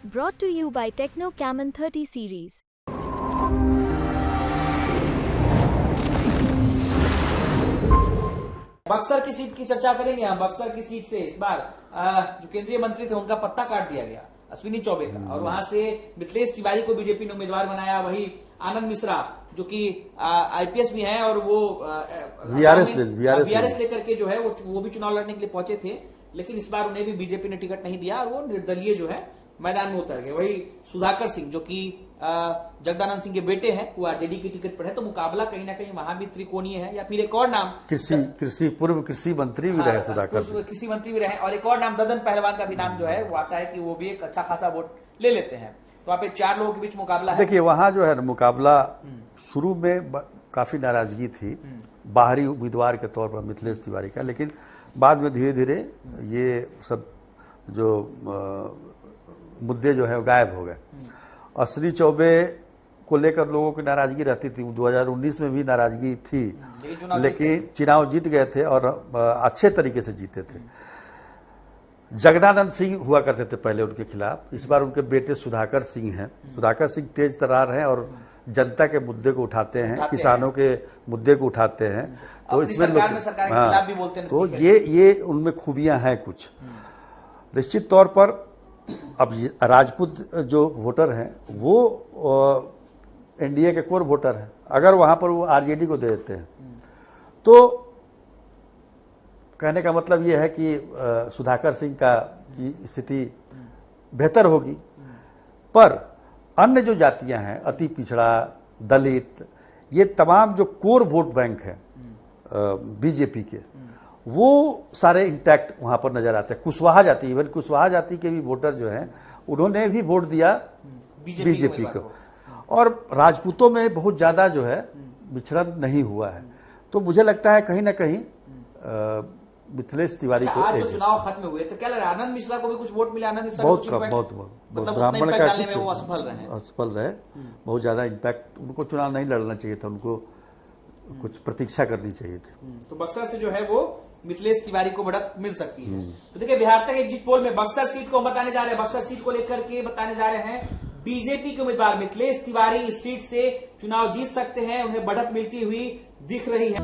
Brought to you by Techno Camon 30 series. Buxar की seat की चर्चा करेंगे हम। बक्सर की सीट से इस बार जो केंद्रीय मंत्री थे उनका पत्ता काट दिया गया, अश्विनी चौबे का, और वहां से मिथिलेश तिवारी को बीजेपी ने उम्मीदवार बनाया। वही आनंद मिश्रा जो कि आईपीएस भी हैं और वो वीआरएस लेकर के जो है वो भी चुनाव लड़ने के लिए पहुंचे थे, लेकिन इस बार उन्हें भी बीजेपी ने टिकट नहीं दिया और वो निर्दलीय जो है मैदान में उतर गए। वही सुधाकर सिंह जो कि जगदानंद सिंह के बेटे हैं, वो आरजेडी की टिकट पर है, तो मुकाबला कहीं ना कहीं वहां भी त्रिकोणीय है। या फिर एक और नाम पूर्व कृषि मंत्री भी रहे सुधाकर, कृषि मंत्री भी रहे, और एक और नाम ददन पहलवान का भी नाम जो है वो आता है कि वो भी एक अच्छा खासा वोट ले लेते हैं। तो वहाँ पे 4 लोगों के बीच मुकाबला है। देखिए वहां जो है मुकाबला शुरू में काफी नाराजगी थी बाहरी उम्मीदवार के तौर पर मिथिलेश तिवारी का, लेकिन बाद में धीरे धीरे ये सब जो मुद्दे जो है गायब हो गए। अश्विनी चौबे को लेकर लोगों की नाराजगी रहती थी, 2019 में भी नाराजगी थी, लेकिन चुनाव जीत गए थे और अच्छे तरीके से जीते थे। जगदानंद सिंह हुआ करते थे पहले उनके खिलाफ, इस बार उनके बेटे सुधाकर सिंह हैं। सुधाकर सिंह तेज तर्रार हैं और जनता के मुद्दे को उठाते हैं, किसानों के मुद्दे को उठाते हैं, तो इसमें तो ये उनमें खूबियां हैं कुछ। निश्चित तौर पर अब राजपूत जो वोटर हैं वो एनडीए के कोर वोटर हैं, अगर वहां पर वो आरजेडी को दे देते हैं तो कहने का मतलब ये है कि सुधाकर सिंह की स्थिति बेहतर होगी। पर अन्य जो जातियां हैं, अति पिछड़ा, दलित, ये तमाम जो कोर वोट बैंक हैं बीजेपी के, वो सारे इंटैक्ट वहां पर नजर आते हैं। कुशवाहा जाति, इवन कुशवाहा जाति के भी वोटर जो हैं उन्होंने भी वोट दिया बीजेपी को, और राजपूतों में बहुत ज्यादा जो है विचरण नहीं हुआ है। तो मुझे लगता है कहीं ना कहीं मिथिलेश तिवारी को आज चुनाव खत्म हुए तो क्या लग रहा है आनंद मिश्रा को भी कुछ वोट मिला? आनंद मिश्रा बहुत कम, बहुत ब्राह्मण का असफल रहे, बहुत ज्यादा इम्पैक्ट, उनको चुनाव नहीं लड़ना चाहिए था, उनको कुछ प्रतीक्षा करनी चाहिए थी। तो बक्सर से जो है वो मिथिलेश तिवारी को बढ़त मिल सकती है। तो देखिए बिहार तक एग्जिट पोल में बक्सर सीट को बताने जा रहे हैं, बक्सर सीट को लेकर के बताने जा रहे हैं बीजेपी के उम्मीदवार मिथिलेश तिवारी इस सीट से चुनाव जीत सकते हैं, उन्हें बढ़त मिलती हुई दिख रही है।